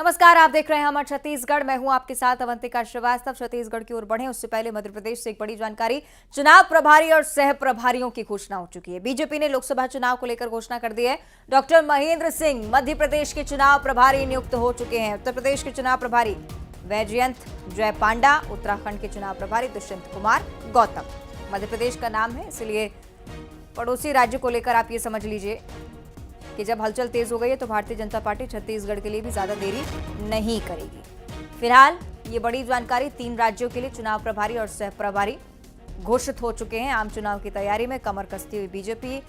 नमस्कार, आप देख रहे हैं हमारा छत्तीसगढ़। मैं हूं आपके साथ अवंतिका श्रीवास्तव। छत्तीसगढ़ की ओर बढ़े उससे पहले मध्य प्रदेश से एक बड़ी जानकारी। चुनाव प्रभारी और सह प्रभारियों की घोषणा हो चुकी है। बीजेपी ने लोकसभा चुनाव को लेकर घोषणा कर दी है। डॉक्टर महेंद्र सिंह मध्य प्रदेश के चुनाव प्रभारी नियुक्त हो चुके हैं। उत्तर प्रदेश के चुनाव प्रभारी वैजयंत जय पांडा, उत्तराखंड के चुनाव प्रभारी दुष्यंत कुमार गौतम। मध्य प्रदेश का नाम है, इसलिए पड़ोसी राज्य को लेकर आप ये समझ लीजिए कि जब हलचल तेज हो गई है तो भारतीय जनता पार्टी छत्तीसगढ़ के लिए भी ज्यादा देरी नहीं करेगी। फिलहाल ये बड़ी जानकारी, 3 राज्यों के लिए चुनाव प्रभारी और सह प्रभारी घोषित हो चुके हैं। आम चुनाव की तैयारी में कमर कसती हुई BJP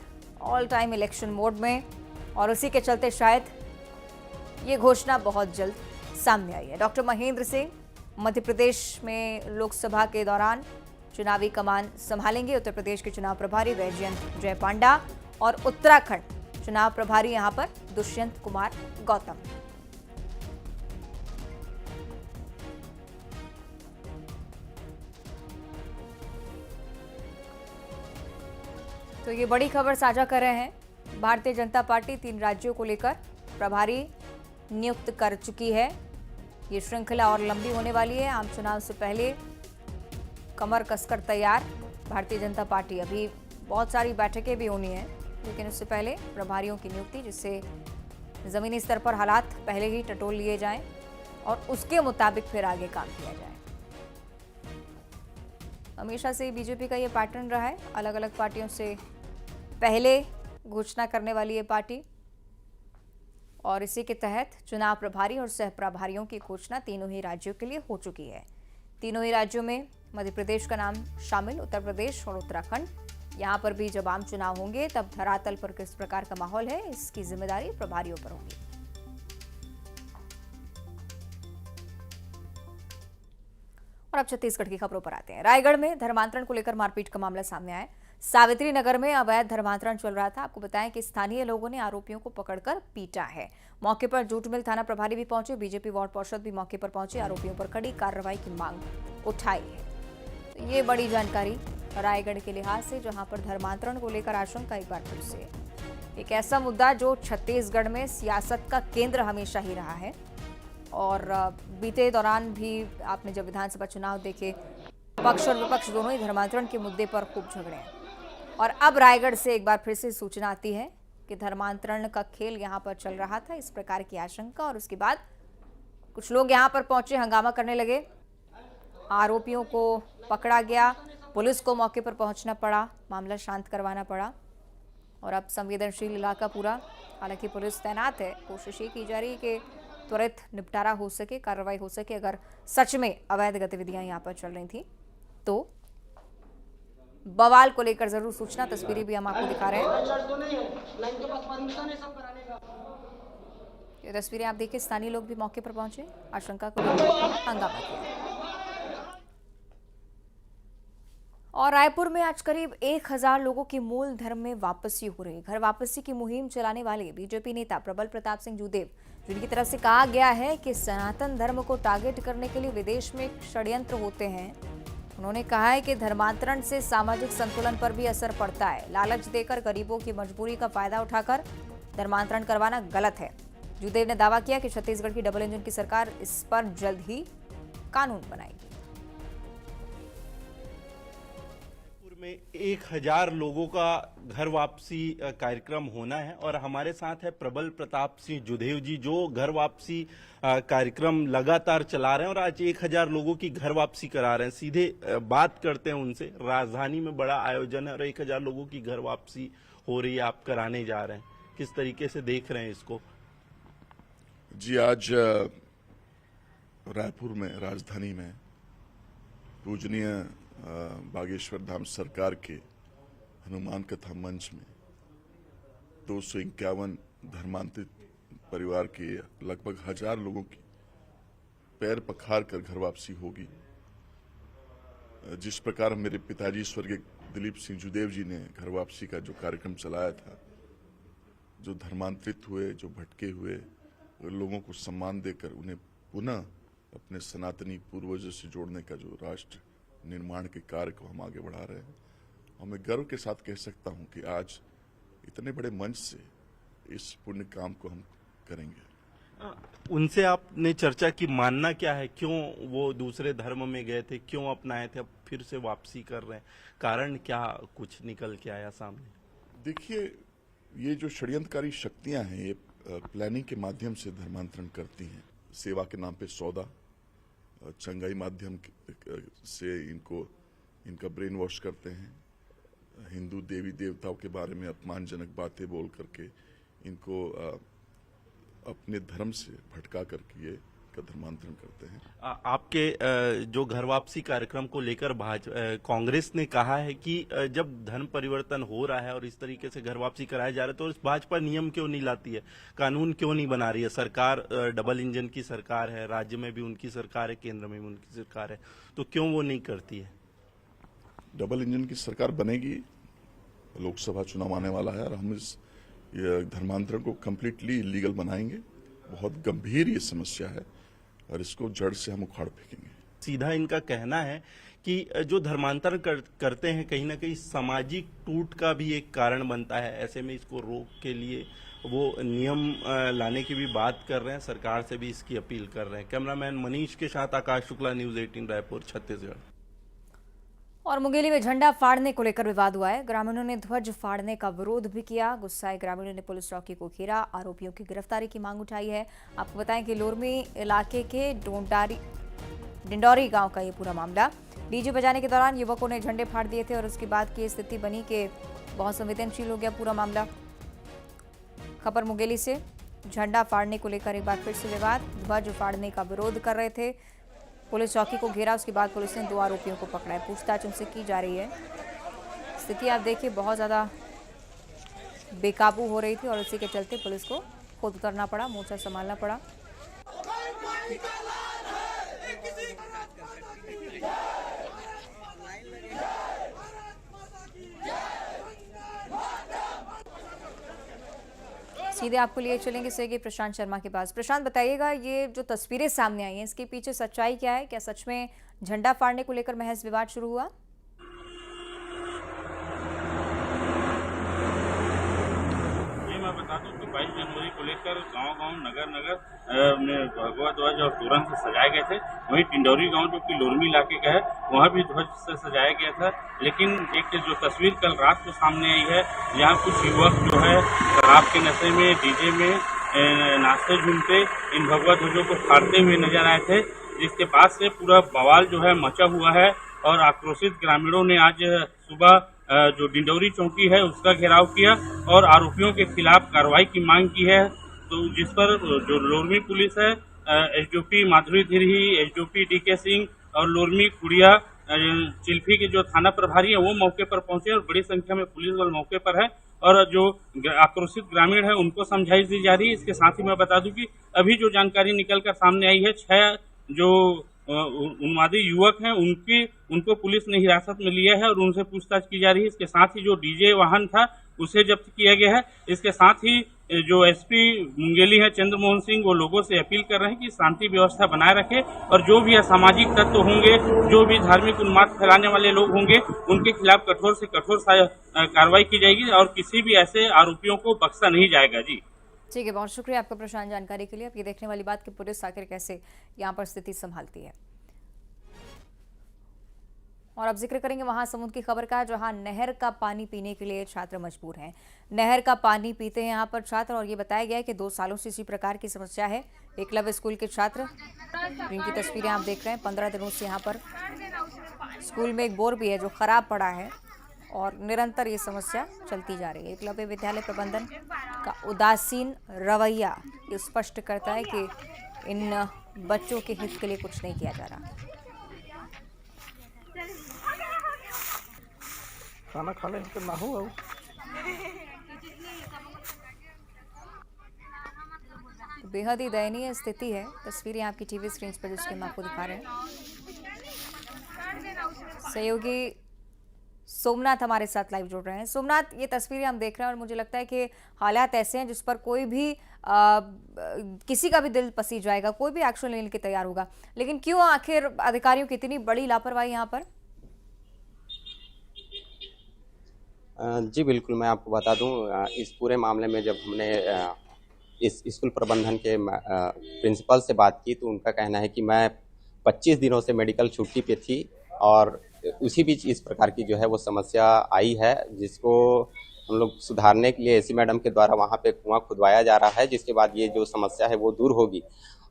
all time election mode में, और उसी के चलते शायद ये घोषणा बहुत जल्द सामने आई है। डॉक्टर महेंद्र सिंह मध्य प्रदेश में लोकसभा के दौरान चुनावी कमान संभालेंगे। उत्तर प्रदेश के चुनाव प्रभारी वैजयंत जय पांडा और उत्तराखंड चुनाव प्रभारी यहां पर दुष्यंत कुमार गौतम। तो ये बड़ी खबर साझा कर रहे हैं। भारतीय जनता पार्टी 3 राज्यों को लेकर प्रभारी नियुक्त कर चुकी है। ये श्रृंखला और लंबी होने वाली है। आम चुनाव से पहले कमर कसकर तैयार भारतीय जनता पार्टी। अभी बहुत सारी बैठकें भी होनी है, लेकिन उससे पहले प्रभारियों की नियुक्ति, जिससे जमीनी स्तर पर हालात पहले ही टटोल लिए जाएं और उसके मुताबिक फिर आगे काम किया जाए। हमेशा से बीजेपी का ये पैटर्न रहा है, अलग अलग पार्टियों से पहले घोषणा करने वाली ये पार्टी, और इसी के तहत चुनाव प्रभारी और सह प्रभारियों की घोषणा तीनों ही राज्यों के लिए हो चुकी है। तीनों ही राज्यों में मध्य प्रदेश का नाम शामिल, उत्तर प्रदेश और उत्तराखंड। यहां पर भी जब आम चुनाव होंगे तब धरातल पर किस प्रकार का माहौल है, इसकी जिम्मेदारी प्रभारियों पर होगी। और अब छत्तीसगढ़ की खबरों पर आते हैं। रायगढ़ में धर्मांतरण को लेकर मारपीट का मामला सामने आया। सावित्री नगर में अवैध धर्मांतरण चल रहा था। आपको बताएं कि स्थानीय लोगों ने आरोपियों को पकड़कर पीटा है। मौके पर जूटमिल थाना प्रभारी भी पहुंचे, बीजेपी वार्ड पार्षद भी मौके पर पहुंचे, आरोपियों पर कड़ी कार्रवाई की मांग उठाई है। तो ये बड़ी जानकारी रायगढ़ के लिहाज से, जहां पर धर्मांतरण को लेकर आशंका एक बार फिर से, एक ऐसा मुद्दा जो छत्तीसगढ़ में सियासत का केंद्र हमेशा ही रहा है। और बीते दौरान भी आपने जब विधानसभा चुनाव देखे, पक्ष और विपक्ष दोनों ही धर्मांतरण के मुद्दे पर खूब झगड़े हैं। और अब रायगढ़ से एक बार फिर से सूचना आती है कि धर्मांतरण का खेल यहां पर चल रहा था, इस प्रकार की आशंका। और उसके बाद कुछ लोग यहां पर पहुंचे, हंगामा करने लगे, आरोपियों को पकड़ा गया, पुलिस को मौके पर पहुंचना पड़ा, मामला शांत करवाना पड़ा। और अब संवेदनशील इलाका पूरा, हालांकि पुलिस तैनात है, कोशिश ये की जा रही है कि त्वरित निपटारा हो सके, कार्रवाई हो सके। अगर सच में अवैध गतिविधियां यहां पर चल रही थी तो बवाल को लेकर जरूर सूचना, तस्वीरें भी हम आपको दिखा रहे हैं। ये तस्वीरें आप देखिए, स्थानीय लोग भी मौके पर पहुंचे, आशंका को लेकर हंगामा किया। और रायपुर में आज करीब 1000 लोगों की मूल धर्म में वापसी हो रही है। घर वापसी की मुहिम चलाने वाले बीजेपी नेता प्रबल प्रताप सिंह जूदेव, जिनकी तरफ से कहा गया है कि सनातन धर्म को टारगेट करने के लिए विदेश में षड्यंत्र होते हैं। उन्होंने कहा है कि धर्मांतरण से सामाजिक संतुलन पर भी असर पड़ता है। लालच देकर गरीबों की मजबूरी का फायदा उठाकर धर्मांतरण करवाना गलत है। जूदेव ने दावा किया कि छत्तीसगढ़ की डबल इंजन की सरकार इस पर जल्द ही कानून बनाएगी। में 1000 लोगों का घर वापसी कार्यक्रम होना है, और हमारे साथ है प्रबल प्रताप सिंह जुदेव जी, जो घर वापसी कार्यक्रम लगातार चला रहे हैं और आज 1000 लोगों की घर वापसी करा रहे हैं। सीधे बात करते हैं उनसे। राजधानी में बड़ा आयोजन है और 1000 लोगों की घर वापसी हो रही है, आप कराने जा रहे हैं, किस तरीके से देख रहे हैं इसको? जी, आज रायपुर में, राजधानी में पूजनीय बागेश्वर धाम सरकार के हनुमान कथा मंच में 251 धर्मांतरित परिवार के लगभग 1000 लोगों की पैर पखार कर घर वापसी होगी। जिस प्रकार मेरे पिताजी स्वर्गीय दिलीप सिंह जुदेव जी ने घर वापसी का जो कार्यक्रम चलाया था, जो धर्मांतरित हुए, जो भटके हुए लोगों को सम्मान देकर उन्हें पुनः अपने सनातनी पूर्वजों से जोड़ने का जो राष्ट्र निर्माण के कार्य को हम आगे बढ़ा रहे हैं, और मैं गर्व के साथ कह सकता हूं कि आज इतने बड़े मंच से इस पुण्य काम को हम करेंगे। उनसे आपने चर्चा की, मानना क्या है, क्यों वो दूसरे धर्म में गए थे, क्यों अपनाए थे, अब फिर से वापसी कर रहे हैं, कारण क्या कुछ निकल के आया सामने? देखिए, ये जो षड्यंत्रकारी शक्तियां हैं, ये प्लानिंग के माध्यम से धर्मांतरण करती हैं। सेवा के नाम पे सौदा, चंगाई माध्यम से इनका ब्रेन वॉश करते हैं। हिंदू देवी देवताओं के बारे में अपमानजनक बातें बोल करके इनको अपने धर्म से भटका करके ये का धर्मांतरण करते हैं। आपके जो घर वापसी कार्यक्रम को लेकर कांग्रेस ने कहा है कि जब धर्म परिवर्तन हो रहा है और इस तरीके से घर वापसी कराया जा रहा है तो इस भाजपा नियम क्यों नहीं लाती है, कानून क्यों नहीं बना रही है? सरकार डबल इंजन की सरकार है, राज्य में भी उनकी सरकार है, केंद्र में भी उनकी सरकार है, तो क्यों वो नहीं करती है? डबल इंजन की सरकार बनेगी, लोकसभा चुनाव आने वाला है और हम इस धर्मांतरण को कम्प्लीटली इलीगल बनाएंगे। बहुत गंभीर ये समस्या है और इसको जड़ से हम उखाड़ फेंकेंगे। सीधा इनका कहना है कि जो धर्मांतरण करते हैं कहीं ना कहीं सामाजिक टूट का भी एक कारण बनता है, ऐसे में इसको रोक के लिए वो नियम लाने की भी बात कर रहे हैं, सरकार से भी इसकी अपील कर रहे हैं। कैमरामैन मनीष के साथ आकाश शुक्ला, न्यूज़ 18 रायपुर, छत्तीसगढ़। और मुंगेली में झंडा फाड़ने को लेकर विवाद हुआ है। ग्रामीणों ने ध्वज फाड़ने का विरोध भी किया। गुस्साए ग्रामीणों ने पुलिस चौकी को घेरा, आरोपियों की गिरफ्तारी की मांग उठाई है। आपको बताएं कि लोरमी इलाके के डिंडौरी गांव का ये पूरा मामला। डीजे बजाने के दौरान युवकों ने झंडे फाड़ दिए थे और उसके बाद की स्थिति बनी कि बहुत संवेदनशील हो गया पूरा मामला। खबर मुंगेली से, झंडा फाड़ने को लेकर एक बार फिर से विवाद। ध्वज फाड़ने का विरोध कर रहे थे, पुलिस चौकी को घेरा, उसके बाद पुलिस ने 2 आरोपियों को पकड़ा है। पूछताछ उनसे की जा रही है। स्थिति आप देखिए बहुत ज़्यादा बेकाबू हो रही थी और इसी के चलते पुलिस को खुद उतरना पड़ा, मोर्चा संभालना पड़ा। सीधे आपको लिए चलेंगे सहयोगी प्रशांत शर्मा के पास। प्रशांत, बताइएगा, ये जो तस्वीरें सामने आई हैं इसके पीछे सच्चाई क्या है? क्या सच में झंडा फाड़ने को लेकर महज विवाद शुरू हुआ? ये मैं बता दूं कि 22 जनवरी को लेकर गांव-गांव, नगर-नगर में भगवा ध्वज और तोरण से सजाए गए थे। वहीं टिंडौरी गांव जो कि लोरमी इलाके का है, वहां भी ध्वज से सजाया गया था। लेकिन एक जो तस्वीर कल रात को सामने आई है, जहां कुछ युवक जो है शराब के नशे में, डीजे में नाचते झूमते इन भगवा ध्वजों को फाड़ते हुए नजर आए थे, जिसके बाद से पूरा बवाल जो है मचा हुआ है। और आक्रोशित ग्रामीणों ने आज सुबह जो डिंडौरी चौकी है उसका घेराव किया और आरोपियों के खिलाफ कार्रवाई की मांग की है। तो जिस पर जो लोरमी पुलिस है, एसडीओपी माधुरी धिरही, एसडीओपी डीके सिंह और लोरमी कुड़िया चिल्फी के जो थाना प्रभारी है वो मौके पर पहुंचे और बड़ी संख्या में पुलिस बल मौके पर है और जो आक्रोशित ग्रामीण है उनको समझाइश दी जा रही है। इसके साथ ही मैं बता दूं कि अभी जो जानकारी निकलकर सामने आई है, 6 जो उन्मादी युवक हैं उनको पुलिस ने हिरासत में लिया है और उनसे पूछताछ की जा रही है। इसके साथ ही जो डीजे वाहन था उसे जब्त किया गया है। इसके साथ ही जो एसपी मुंगेली है चंद्रमोहन सिंह, वो लोगों से अपील कर रहे हैं कि शांति व्यवस्था बनाए रखें और जो भी असामाजिक तत्व होंगे, जो भी धार्मिक उन्माद फैलाने वाले लोग होंगे, उनके खिलाफ कठोर से कठोर कार्रवाई की जाएगी और किसी भी ऐसे आरोपियों को बख्शा नहीं जाएगा। जी ठीक है, बहुत शुक्रिया आपका प्रशांत जानकारी के लिए। अब ये देखने वाली बात कि पुलिस आखिर कैसे यहाँ पर स्थिति संभालती है। और अब जिक्र करेंगे महासमुंद की खबर का, जहां नहर का पानी पीने के लिए छात्र मजबूर हैं। नहर का पानी पीते हैं यहाँ पर छात्र और ये बताया गया है कि 2 सालों से इसी प्रकार की समस्या है। एकलव्य स्कूल के छात्र, जिनकी तस्वीरें आप देख रहे हैं, 15 दिनों से यहाँ पर स्कूल में एक बोर भी है जो खराब पड़ा है और निरंतर ये समस्या चलती जा रही है। एकलव्य विद्यालय प्रबंधन का उदासीन रवैया ये स्पष्ट करता है कि इन बच्चों के हित के लिए कुछ नहीं किया जा रहा। खाना खा ले तो ना हो। बेहद ही दयनीय स्थिति है। तस्वीरें आपकी टीवी स्क्रीन पर जिसके हम आपको दिखा रहे हैं। सहयोगी सोमनाथ हमारे साथ लाइव जुड़ रहे हैं। सोमनाथ, ये तस्वीरें हम देख रहे हैं और मुझे लगता है कि हालात ऐसे हैं जिस पर कोई भी किसी का भी दिल पसीज जाएगा, कोई भी एक्शन लेने के तैयार होगा, लेकिन क्यों आखिर अधिकारियों की इतनी बड़ी लापरवाही यहाँ पर? जी बिल्कुल, मैं आपको बता दूं, इस पूरे मामले में जब हमने इस स्कूल प्रबंधन के प्रिंसिपल से बात की तो उनका कहना है कि मैं 25 दिनों से मेडिकल छुट्टी पे थी और उसी बीच इस प्रकार की जो है वो समस्या आई है, जिसको हम लोग सुधारने के लिए एसी मैडम के द्वारा वहाँ पे कुआं खुदवाया जा रहा है, जिसके बाद ये जो समस्या है वो दूर होगी।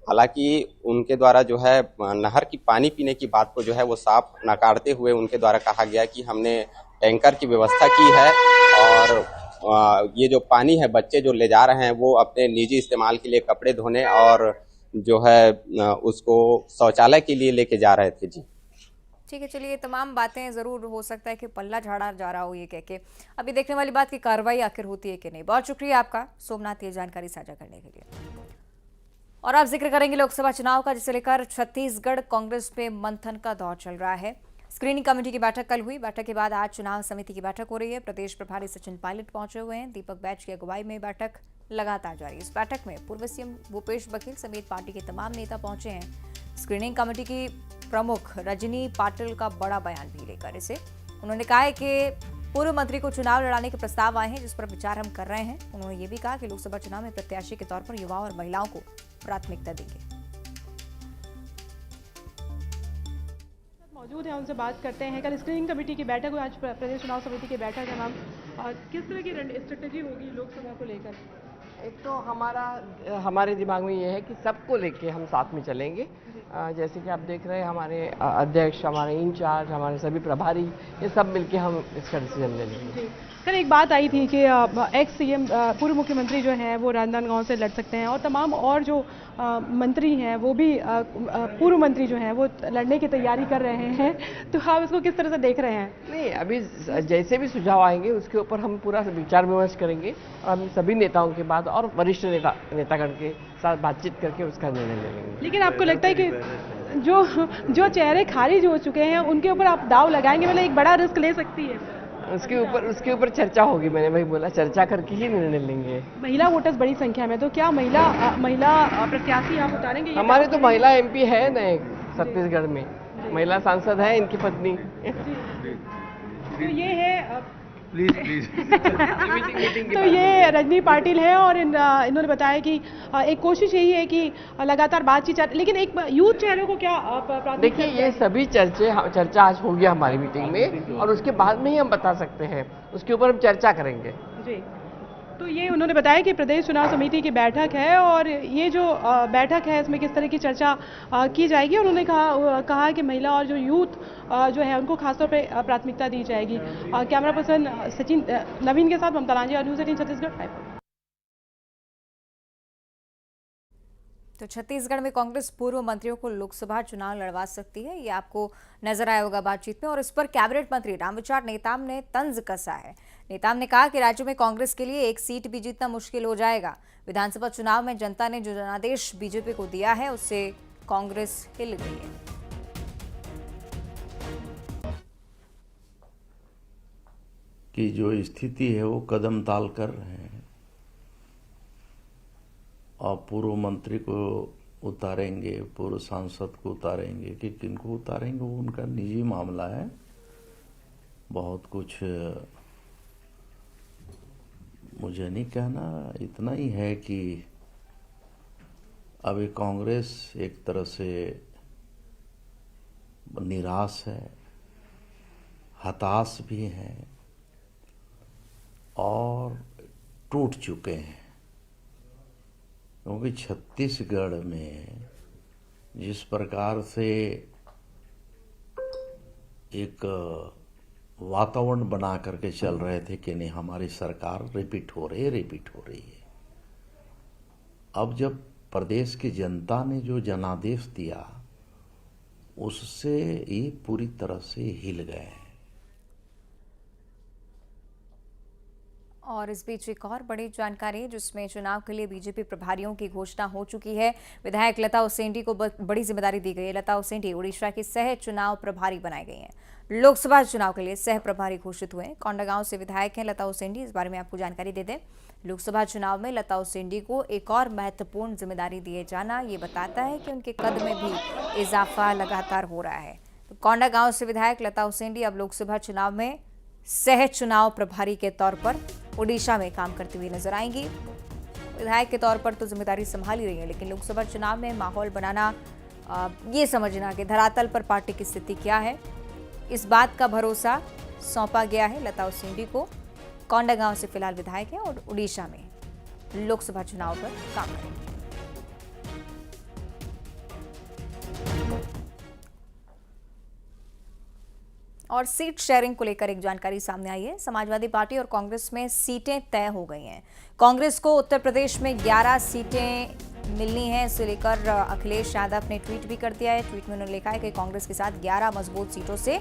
हालांकि उनके द्वारा जो है नहर की पानी पीने की बात को जो है वो साफ नकारते हुए उनके द्वारा कहा गया कि हमने टैंकर की व्यवस्था की है और ये जो पानी है बच्चे जो ले जा रहे हैं वो अपने निजी इस्तेमाल के लिए कपड़े धोने और जो है उसको शौचालय के लिए लेके जा रहे थे। जी ठीक है, चलिए तमाम बातें ज़रूर हो सकता है कि पल्ला झाड़ा जा रहा हो ये कह के। अभी देखने वाली बात की कार्रवाई आखिर होती है कि नहीं। बहुत शुक्रिया आपका सोमनाथ ये जानकारी साझा करने के लिए। और आप जिक्र करेंगे लोकसभा चुनाव का, जिसे लेकर छत्तीसगढ़ कांग्रेस पे मंथन का दौर चल रहा है। स्क्रीनिंग कमेटी की बैठक कल हुई। बैठक के बाद आज चुनाव समिति की बैठक हो रही है। प्रदेश प्रभारी सचिन पायलट पहुंचे हुए हैं। दीपक बैच की अगुवाई में बैठक लगातार जारी। इस बैठक में पूर्व सीएम भूपेश बघेल समेत पार्टी के तमाम नेता पहुंचे हैं। स्क्रीनिंग कमेटी की प्रमुख रजनी पाटिल का बड़ा बयान भी लेकर इसे उन्होंने कहा है कि पूर्व मंत्री को चुनाव लड़ाने के प्रस्ताव आए हैं, जिस पर विचार हम कर रहे हैं। उन्होंने ये भी कहा कि लोकसभा चुनाव में प्रत्याशी के तौर पर युवाओं और महिलाओं को प्राथमिकता देंगे। मौजूद है, उनसे बात करते हैं। कल स्क्रीनिंग कमेटी की बैठक हुई, आज प्रदेश चुनाव समिति की बैठक है। मैम, किस तरह की स्ट्रेटेजी होगी लोकसभा को लेकर? एक तो हमारे दिमाग में ये है कि सबको लेके हम साथ में चलेंगे। जैसे कि आप देख रहे हैं हमारे अध्यक्ष, हमारे इंचार्ज, हमारे सभी प्रभारी, ये सब मिलके हम इसका डिसीजन ले लेंगे। कल एक बात आई थी कि एक्स सीएम पूर्व मुख्यमंत्री जो हैं वो राजनांदगांव से लड़ सकते हैं और तमाम और जो मंत्री हैं वो भी पूर्व मंत्री जो हैं वो लड़ने की तैयारी कर रहे हैं, तो आप इसको किस तरह से देख रहे हैं? नहीं, अभी जैसे भी सुझाव आएंगे उसके ऊपर हम पूरा विचार विमर्श करेंगे और हम सभी नेताओं के बाद और वरिष्ठ नेतागण के साथ बातचीत करके उसका निर्णय ले लेंगे। लेकिन आपको लगता है कि जो चेहरे खारिज हो चुके हैं उनके ऊपर आप दाव लगाएंगे, मतलब एक बड़ा रिस्क ले सकती है? उसके ऊपर चर्चा होगी। मैंने वही बोला, चर्चा करके ही निर्णय लेंगे। महिला वोटर्स बड़ी संख्या में, तो क्या महिला प्रत्याशी आप उतारेंगे? हमारे तो महिला एमपी है ना छत्तीसगढ़ में, महिला सांसद है इनकी पत्नी। तो ये है प्लीज तो ये रजनी पाटिल है और इन्होंने बताया कि एक कोशिश यही है कि लगातार बातचीत, लेकिन एक यूथ चेहरों को क्या देखिए, ये सभी चर्चा आज होगी हमारी मीटिंग में और उसके बाद में ही हम बता सकते हैं, उसके ऊपर हम चर्चा करेंगे। जी, तो ये उन्होंने बताया कि प्रदेश चुनाव समिति की बैठक है और ये जो बैठक है इसमें किस तरह की चर्चा की जाएगी। और उन्होंने कहा कि महिला और जो यूथ जो है उनको खासतौर पे प्राथमिकता दी जाएगी। कैमरा पर्सन सचिन नवीन के साथ ममता लांजी और न्यूज़ 18 छत्तीसगढ़। तो छत्तीसगढ़ में कांग्रेस पूर्व मंत्रियों को लोकसभा चुनाव लड़वा सकती है, ये आपको नजर आया होगा बातचीत में। और इस पर कैबिनेट मंत्री रामविचार नेताम ने तंज कसा है। नेताम ने कहा कि राज्य में कांग्रेस के लिए एक सीट भी जीतना मुश्किल हो जाएगा। विधानसभा चुनाव में जनता ने जो जनादेश बीजेपी को दिया है उससे कांग्रेस हिल गई है। कि जो स्थिति है वो कदम ताल कर रहे हैं और पूर्व मंत्री को उतारेंगे, पूर्व सांसद को उतारेंगे, कि किनको उतारेंगे वो उनका निजी मामला है। बहुत कुछ मुझे नहीं कहना, इतना ही है कि अभी कांग्रेस एक तरह से निराश है, हताश भी है और टूट चुके हैं। क्योंकि छत्तीसगढ़ में जिस प्रकार से एक वातावरण बना करके चल रहे थे कि नहीं हमारी सरकार रिपीट हो रही है, अब जब प्रदेश की जनता ने जो जनादेश दिया उससे ये पूरी तरह से हिल गए हैं। और इस बीच एक और बड़ी जानकारी जिसमें चुनाव के लिए बीजेपी प्रभारियों की घोषणा हो चुकी है। विधायक लता उसेंडी को बड़ी जिम्मेदारी दी गई है। लता उसेंडी उड़ीसा की सह चुनाव प्रभारी बनाई गई हैं। लोकसभा चुनाव के लिए सह प्रभारी घोषित हुए। कोंडागांव से विधायक हैं लता उसेंडी। इस बारे में आपको जानकारी दे दें, लोकसभा चुनाव में लता उसेंडी को एक और महत्वपूर्ण जिम्मेदारी दिए जाना ये बताता है कि उनके कद में भी इजाफा लगातार हो रहा है। तो कोंडागांव से विधायक लता उसेंडी अब लोकसभा चुनाव में सह चुनाव प्रभारी के तौर पर उड़ीसा में काम करती हुई नजर आएंगी। विधायक के तौर पर तो जिम्मेदारी संभाल ही रही है, लेकिन लोकसभा चुनाव में माहौल बनाना, ये समझना कि धरातल पर पार्टी की स्थिति क्या है, इस बात का भरोसा सौंपा गया है लता उसेंडी को। कोंडागांव से फिलहाल विधायक है और उड़ीसा में लोकसभा चुनाव पर काम करेंगे। और सीट शेयरिंग को लेकर एक जानकारी सामने आई है। समाजवादी पार्टी और कांग्रेस में सीटें तय हो गई हैं। कांग्रेस को उत्तर प्रदेश में 11 सीटें मिलनी है, इसे लेकर अखिलेश यादव ने ट्वीट भी कर दिया है। ट्वीट में उन्होंने लिखा है कि कांग्रेस के साथ 11 मजबूत सीटों से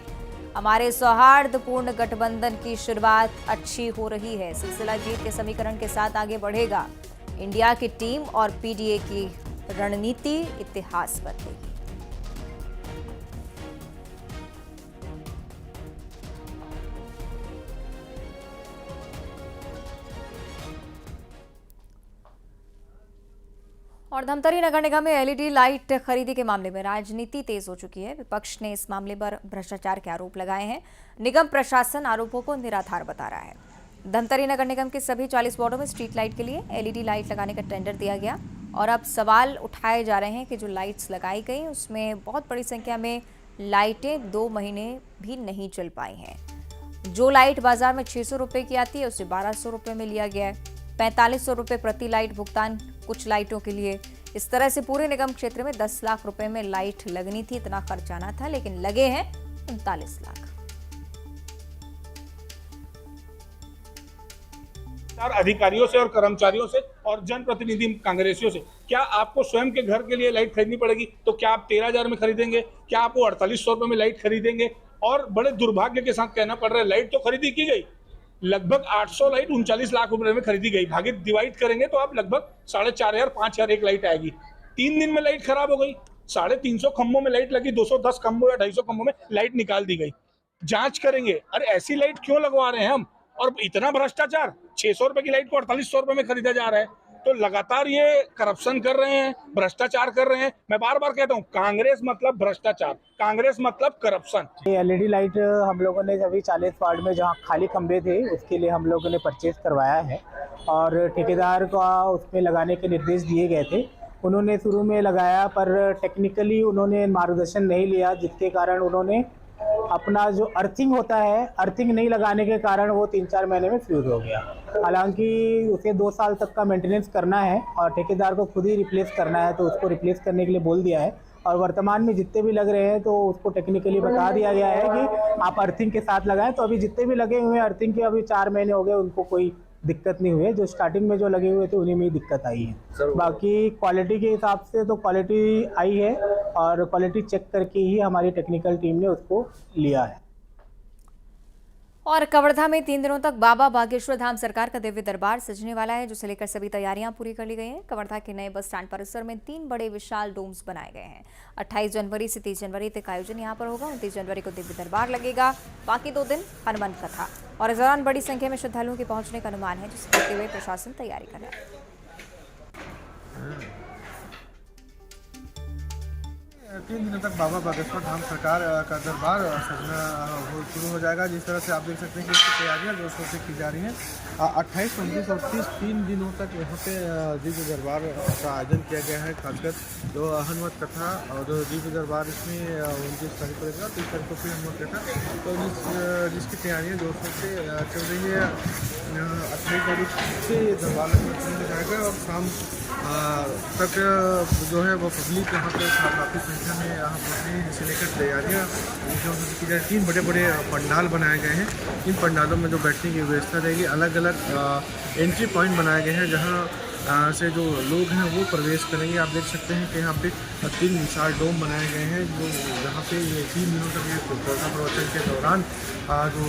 हमारे सौहार्दपूर्ण गठबंधन की शुरुआत अच्छी हो रही है। सिलसिला जीत के समीकरण के साथ आगे बढ़ेगा। इंडिया की टीम और पीडीए की रणनीति इतिहास बदलेगी। और धमतरी नगर निगम में एलईडी लाइट खरीदी के मामले में राजनीति तेज हो चुकी है। विपक्ष ने इस मामले पर भ्रष्टाचार के आरोप लगाए हैं। निगम प्रशासन आरोपों को निराधार बता रहा है। धमतरी नगर निगम के सभी 40 वार्डों में स्ट्रीट लाइट के लिए एलईडी लाइट लगाने का टेंडर दिया गया और अब सवाल उठाए जा रहे हैं कि जो लाइट्स लगाई गई उसमें बहुत बड़ी संख्या में लाइटें 2 महीने भी नहीं चल पाई हैं। जो लाइट बाजार में 600 रुपये की आती है उसे 1200 रुपये में लिया गया है। 4500 रुपये प्रति लाइट भुगतान कुछ लाइटों के लिए। इस तरह से पूरे निगम क्षेत्र में 10 लाख रुपए में लाइट लगनी थी, इतना खर्च आना था, लेकिन लगे हैं 39 लाख। अधिकारियों से और कर्मचारियों से और जनप्रतिनिधि कांग्रेसियों से, क्या आपको स्वयं के घर के लिए लाइट खरीदनी पड़ेगी तो क्या आप 13,000 में खरीदेंगे? क्या आपको 4800 रुपए में लाइट खरीदेंगे? और बड़े दुर्भाग्य के साथ कहना पड़ रहा है, लाइट तो खरीदी की गई, लगभग 800 लाइट 39 लाख रुपए में खरीदी गई। भागित डिवाइड करेंगे तो आप लगभग 4,500 5,000 एक लाइट आएगी। 3 दिन में लाइट खराब हो गई। 350 खंभों में लाइट लगी, 210 खंभों या 250 खंभों में लाइट निकाल दी गई। जांच करेंगे, अरे ऐसी लाइट क्यों लगवा रहे हैं हम? और इतना भ्रष्टाचार, 600 रुपए की लाइट को 4800 रुपए में खरीदा जा रहा है। तो लगातार ये करप्शन कर रहे हैं, भ्रष्टाचार कर रहे हैं। मैं बार बार कहता हूँ, कांग्रेस मतलब भ्रष्टाचार, कांग्रेस मतलब करप्शन। एलईडी लाइट हम लोगों ने अभी 40 वार्ड में जहाँ खाली खंभे थे उसके लिए हम लोगों ने परचेज करवाया है और ठेकेदार को उसमें लगाने के निर्देश दिए गए थे। उन्होंने शुरू में लगाया पर टेक्निकली उन्होंने मार्गदर्शन नहीं लिया, जिसके कारण उन्होंने अपना जो अर्थिंग होता है, अर्थिंग नहीं लगाने के कारण वो 3-4 महीने में फ्यूज हो गया। हालांकि उसे 2 साल तक का मेंटेनेंस करना है और ठेकेदार को खुद ही रिप्लेस करना है, तो उसको रिप्लेस करने के लिए बोल दिया है। और वर्तमान में जितने भी लग रहे हैं तो उसको टेक्निकली बता दिया गया है कि आप अर्थिंग के साथ लगाएं। तो अभी जितने भी लगे हुए हैं अर्थिंग के, अभी 4 महीने हो गए, उनको कोई दिक्कत नहीं हुई है। जो स्टार्टिंग में जो लगे हुए थे उन्हीं में ही दिक्कत आई है। बाकी क्वालिटी के हिसाब से तो क्वालिटी आई है और क्वालिटी चेक करके ही हमारी टेक्निकल टीम ने उसको लिया है। और कवर्धा में 3 दिनों तक बाबा बागेश्वर धाम सरकार का दिव्य दरबार सजने वाला है, जिसे लेकर सभी तैयारियां पूरी कर ली गई हैं। कवर्धा के नए बस स्टैंड परिसर में 3 बड़े विशाल डोम्स बनाए गए हैं। 28 जनवरी से 30 जनवरी तक आयोजन यहां पर होगा। 29 जनवरी को दिव्य दरबार लगेगा, बाकी 2 दिन हनुमान कथा। और इस दौरान बड़ी संख्या में श्रद्धालुओं के पहुंचने का अनुमान है, जिसे देखते हुए प्रशासन तैयारी कर रहा है। 3 दिनों तक बाबा बागेश्वर धाम सरकार का दरबार सजना शुरू हो जाएगा। जिस तरह से आप देख सकते हैं कि इसकी तैयारियां जोर शोर से की जा रही हैं। 28, 29 और 30 3 दिनों तक यहाँ पे दिव्य दरबार का आयोजन किया गया है। खासकर जो हनुमत कथा और दिव्य दरबार इसमें 29 तारीख को रहेगा, 30 तारीख को फिर हनुमत कथा, तो जिसकी तैयारियाँ जोर शोर से चल रही है। 28 तारीख से दरबार शुरू हो जाएगा और शाम तक जो है वो पब्लिक यहाँ पे काफ़ी संख्या में यहाँ पहुँचने जिसे लेकर तैयारियाँ की जाए। 3 बड़े बड़े पंडाल बनाए गए हैं। इन पंडालों में जो बैठने की व्यवस्था रहेगी, अलग अलग एंट्री पॉइंट बनाए गए हैं जहाँ से जो लोग हैं वो प्रवेश करेंगे। आप देख सकते हैं कि यहाँ पे 3 विशाल डोम बनाए गए हैं, जो यहाँ पे ये 3 दिनों तक ये कथा प्रवचन के दौरान जो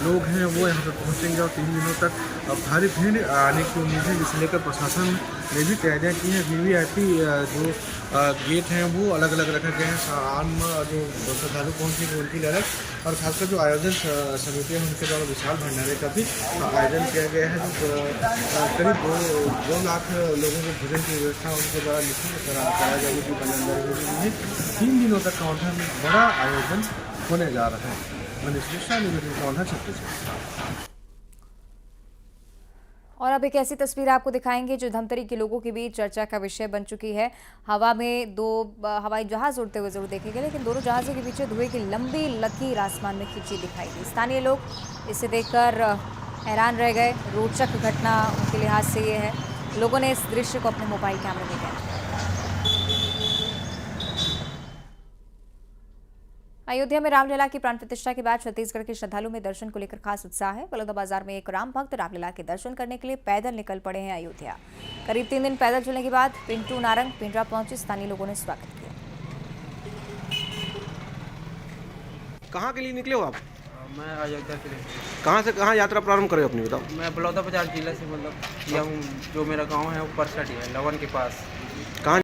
लोग हैं वो यहाँ पे पहुँचेंगे और 3 दिनों तक भारी भीड़ आने की उम्मीद है, जिसे लेकर प्रशासन ने भी तैयारियाँ की हैं। वीवीआईपी जो गेट हैं वो अलग अलग रखे गए हैं, आम जो श्रद्धालु पहुँचेंगे उनके लिए अलग, और खासकर जो आयोजन समिति है उनके द्वारा विशाल भंडारे का भी आयोजन किया गया है। जो करीब 2 लाख लोगों को भोजन की व्यवस्था उनके द्वारा निःशुल्क कराया जाएगी। 3 दिनों तक कवर्धा में बड़ा आयोजन होने जा रहा है। मनीष मिश्रा, न्यूज़ 18 छत्तीसगढ़। और अब एक ऐसी तस्वीर आपको दिखाएंगे जो धमतरी के लोगों के बीच चर्चा का विषय बन चुकी है। हवा में दो हवाई जहाज उड़ते हुए जरूर देखे गए, लेकिन दोनों जहाजों के पीछे धुएं की लंबी लकीर आसमान में खींची दिखाई दी। स्थानीय लोग इसे देखकर हैरान रह गए। रोचक घटना उनके लिहाज से ये है, लोगों ने इस दृश्य को अपने मोबाइल कैमरे में कैद किया। अयोध्या में रामलला की प्राण प्रतिष्ठा के बाद छत्तीसगढ़ के श्रद्धालुओं में दर्शन को लेकर खास उत्साह है। बलौदाबाजार में एक राम भक्त रामलला के दर्शन करने के लिए पैदल निकल पड़े हैं अयोध्या। करीब 3 दिन पैदल चलने के बाद पिंटू नारंग पिंडरा पहुंचे। स्थानीय लोगों ने स्वागत किया। कहाँ के लिए निकले हो आप? मैं अयोध्या के लिए। कहाँ से कहाँ यात्रा प्रारंभ करें अपनी बताओ? मैं बलौदाबाजार जिला से मतलब किया हूँ। जो मेरा गांव है वो परसठ है, लवन के पास।